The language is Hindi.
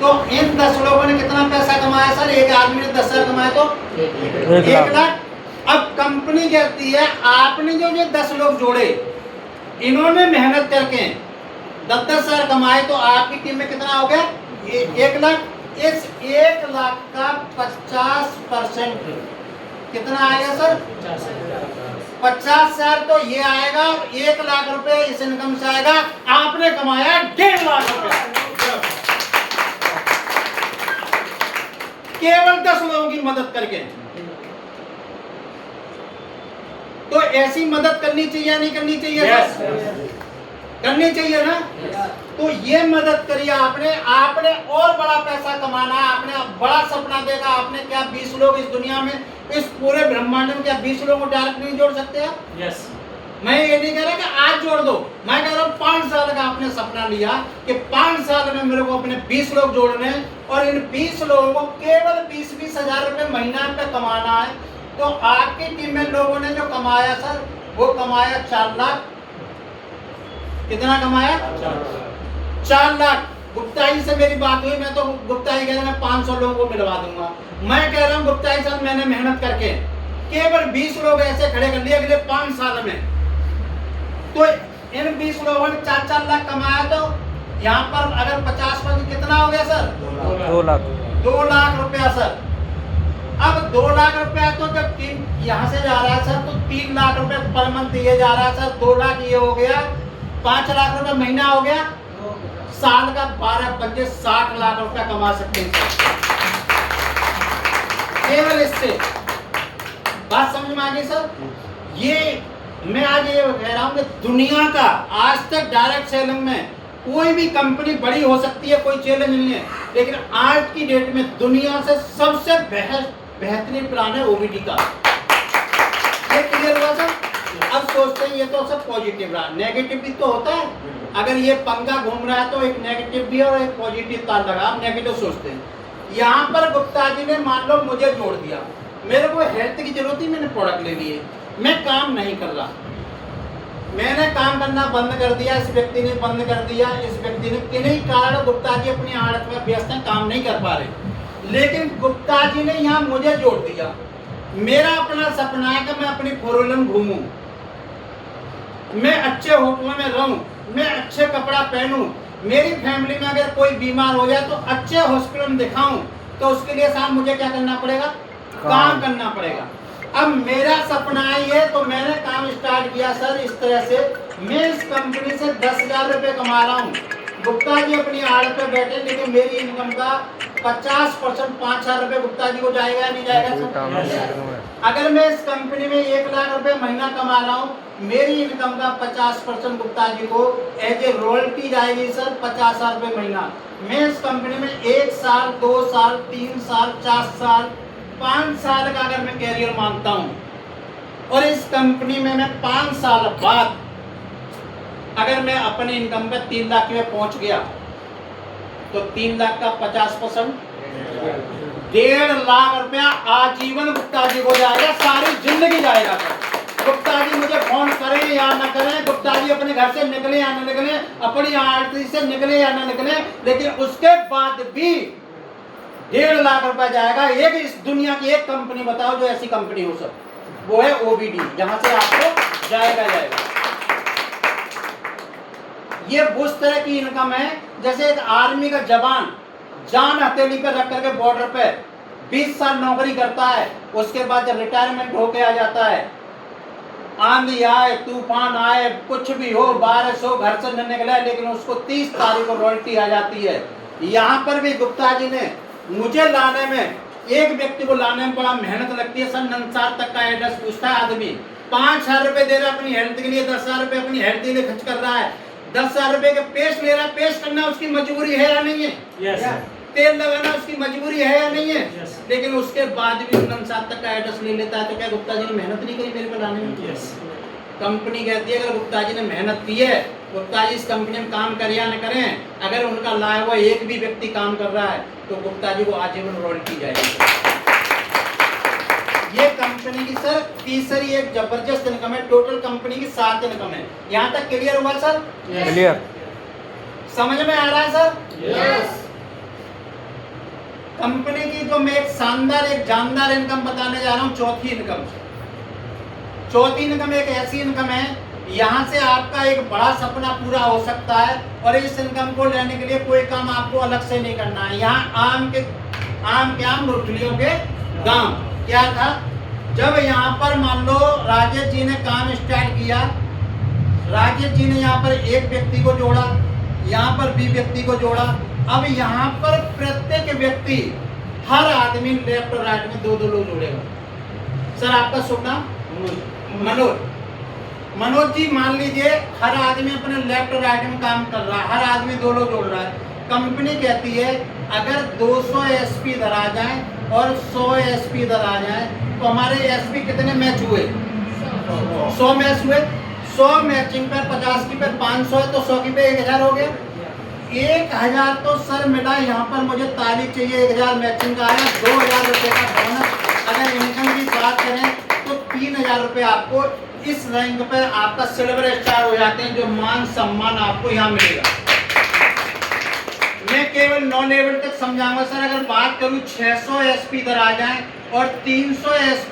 तो इन 10 लोगों ने कितना पैसा कमाया सर? एक आदमी ने 10,000 कमाया तो 1 लाख। अब कंपनी कहती है आपने जो ये 10 लोग जोड़े, इन्होंने मेहनत करके 10,000 कमाए, तो आपकी टीम में कितना हो गया? 1 लाख। इस 1 लाख का 50% कितना आएगा सर? 50,000 तो ये आएगा, 1 लाख रुपए इस इनकम से आएगा। आपने कमाया 1.5 लाख रुपए केवल 10 लोगों की मदद करके। तो ऐसी मदद करनी चाहिए या नहीं करनी चाहिए? yes. करनी चाहिए ना? तो ये मदद करिए आपने और बड़ा पैसा कमाना है, आपने बड़ा सपना देखा। आपने क्या 20 लोग इस दुनिया में, इस पूरे ब्रह्मांड में क्या 20 लोगों को डायरेक्ट नहीं जोड़ सकते आप? यस। मैं ये नहीं कह रहा कि आज जोड़ दो, मैं कह रहा हूँ 5 साल का आपने सपना लिया कि 5 साल में मेरे को अपने 20 लोग जोड़ने हैं और इन 20 लोगों को केवल 20-20 हजार रुपए महीना पे कमाना है। तो आपकी टीम में लोगों ने जो कमाया सर, वो कमाया 4 लाख। कितना कमाया? 4 लाख। गुप्ता जी से मेरी बात हुई, मैं तो गुप्ता जी कह रहे हैं 500 लोगों को मिलवा दूंगा। मैं कह रहा हूँ गुप्ता जी साहब, मैंने मेहनत करके केवल 20 लोग ऐसे खड़े कर लिए अगले 5 साल में, तो इन 20 लोगों ने 4-4 लाख कमाया। तो यहाँ पर अगर 50% कितना हो गया सर? 2 लाख। 2 लाख रुपया सर। अब 2 लाख रुपया तो जब यहाँ से जा रहा है सर, तो 3 लाख रुपए पर मंथ ये जा रहा है सर। 2 लाख ये हो गया, 5 लाख रुपए महीना हो गया, साल का 12 60 लाख रुपया कमा सकते हैं केवल इससे। बात समझ में आ गई सर? ये मैं आज ये कह रहा हूँ कि दुनिया का आज तक डायरेक्ट सेलिंग में कोई भी कंपनी बड़ी हो सकती है, कोई चैलेंज नहीं है, लेकिन आज की डेट में दुनिया से सबसे बेहतरीन प्लान है ओबीडी का। ये क्लियर हुआ सर? अब सोचते हैं ये तो सब पॉजिटिव रहा, नेगेटिव भी तो होता है। अगर ये पंखा घूम रहा है तो एक नेगेटिव भी और एक पॉजिटिव तार लगा, आप नेगेटिव सोचते हैं। यहाँ पर गुप्ता जी ने मान लो मुझे जोड़ दिया, मेरे को हेल्थ की जरूरत थी, मैंने प्रोडक्ट ले लिए, मैं काम नहीं कर रहा, मैंने काम करना बंद कर दिया, इस व्यक्ति ने बंद कर दिया, इस व्यक्ति ने, किन्हीं कारण गुप्ता जी अपनी आड़त में व्यस्त हैं, काम नहीं कर पा रहे, लेकिन गुप्ता जी ने यहाँ मुझे जोड़ दिया। मेरा अपना सपना है कि मैं अपनी 4 व्हीलर में घूमूं, मैं अच्छे होटलों में रहूं, मैं अच्छे कपड़ा पहनूं, मेरी फैमिली में अगर कोई बीमार हो जाए तो अच्छे हॉस्पिटल में दिखाऊं। तो उसके लिए साहब मुझे क्या करना पड़ेगा? काम करना पड़ेगा। अब मेरा सपना है ये, तो मैंने काम स्टार्ट किया सर इस तरह से। मैं इस कंपनी से 10,000 रुपये कमा रहा हूँ, गुप्ता जी अपनी आड़ पे बैठे, लेकिन मेरी इनकम का 50% 5,000 रुपये गुप्ता जी को जाएगा या नहीं जाएगा सर? अगर मैं इस कंपनी में 1 लाख रुपए महीना कमा रहा हूँ, मेरी इनकम का 50% गुप्ता जी को एज ए रॉयल्टी जाएगी सर, 50,000 रुपये महीना। मैं इस कंपनी में 1 साल 2 साल 3 साल 4 साल 5 साल का अगर मैं कैरियर मानता हूँ, और इस कंपनी में मैं 5 साल बाद अगर मैं अपनी इनकम पे 3 लाख में पहुंच गया, तो 3 लाख का 50% 1.5 लाख रुपया आजीवन गुप्ता जी को जाएगा, सारी जिंदगी जाएगा। गुप्ता जी मुझे फोन करें या ना करें, गुप्ता जी अपने घर से निकले या ना निकले, अपनी आरती से निकले या ना निकले, लेकिन उसके बाद भी 1.5 लाख रुपया जाएगा। एक इस दुनिया की एक कंपनी बताओ जो ऐसी कंपनी हो सर, वो है ओबीडी, जहां से आपको जाएगा। ये उस तरह की इनकम है जैसे एक आर्मी का जवान जान हथेली पे रख करके बॉर्डर पे 20 साल नौकरी करता है, उसके बाद जब रिटायरमेंट होके आ जाता है, आंधी आए तूफान आए कुछ भी हो, बारिश हो, घर से न निकले, लेकिन उसको 30 तारीख को रॉयल्टी आ जाती है। यहाँ पर भी गुप्ता जी ने मुझे लाने में, एक व्यक्ति को लाने में बड़ा मेहनत लगती है सर। नंसार तक का एड्रेस पूछता है आदमी, 5,000 रुपए दे रहा है अपनी हेल्थ के लिए, 10,000 रुपए अपनी हेल्थ के लिए खर्च कर रहा है, 10,000 रुपए के पेस्ट ले रहा है, पेस्ट करना उसकी मजबूरी है या नहीं है? yes. तेल लगाना उसकी मजबूरी है या नहीं है? yes. नंसार उसके बाद भी नंसार तक का एड्रेस ले लेता है, तो क्या गुप्ता जी ने मेहनत नहीं करी मेरे को लाने में? yes. कंपनी कहती है अगर गुप्ता जी ने मेहनत की है, गुप्ता जी इस कंपनी में काम करें या न करें, अगर उनका लाया हुआ एक भी व्यक्ति काम कर रहा है तो गुप्ता जी को आजीवन रॉयल्टी जाएगी। ये कंपनी की सर तीसरी एक जबरदस्त इनकम है, टोटल कंपनी की 7 इनकम है। यहाँ तक क्लियर हुआ सर? क्लियर। समझ में आ रहा है सर? yes. कंपनी की जो मैं एक शानदार एक जानदार इनकम बताने जा रहा हूँ, चौथी इनकम। चौथी इनकम एक ऐसी इनकम है, यहाँ से आपका एक बड़ा सपना पूरा हो सकता है, और इस इनकम को लेने के लिए कोई काम आपको अलग से नहीं करना है। यहाँ आम रोटलियों के दाम क्या था, जब यहाँ पर मान लो राजेश जी ने काम स्टार्ट किया, राजेश जी ने यहाँ पर एक व्यक्ति को जोड़ा, यहाँ पर भी व्यक्ति को जोड़ा। अब यहाँ पर प्रत्येक व्यक्ति, हर आदमी लेफ्ट और राइट में दो दो लोग जोड़ेगा। सर आपका शुभ नाम? मनोज जी, मान लीजिए हर आदमी अपने लेफ्ट और राइट में काम कर रहा है, हर आदमी दो लोग जोड़ रहा है। कंपनी कहती है अगर 200 एसपी इधर आ जाए और 100 एसपी इधर आ जाए तो हमारे एसपी कितने मैच हुए? 100 मैच हुए। 100 मैचिंग पर 50 की पर 500 है तो 100 की पे 1000 हो गया। 1000 तो सर मिला, यहाँ पर मुझे तारीख चाहिए, 1000 मैचिंग का आया, 2000 रुपये का बोनस। अगर इनकम की बात करें तो 3000 रुपये आपको इस रैंक पे आपका सिल्वर स्टार हो जाते हैं, जो मान सम्मान आपको यहाँ मिलेगा। मैं केवल 9 लेवल तक समझाऊंगा सर। अगर बात करूँ 600 एसपी इधर आ जाए और 300 एसपी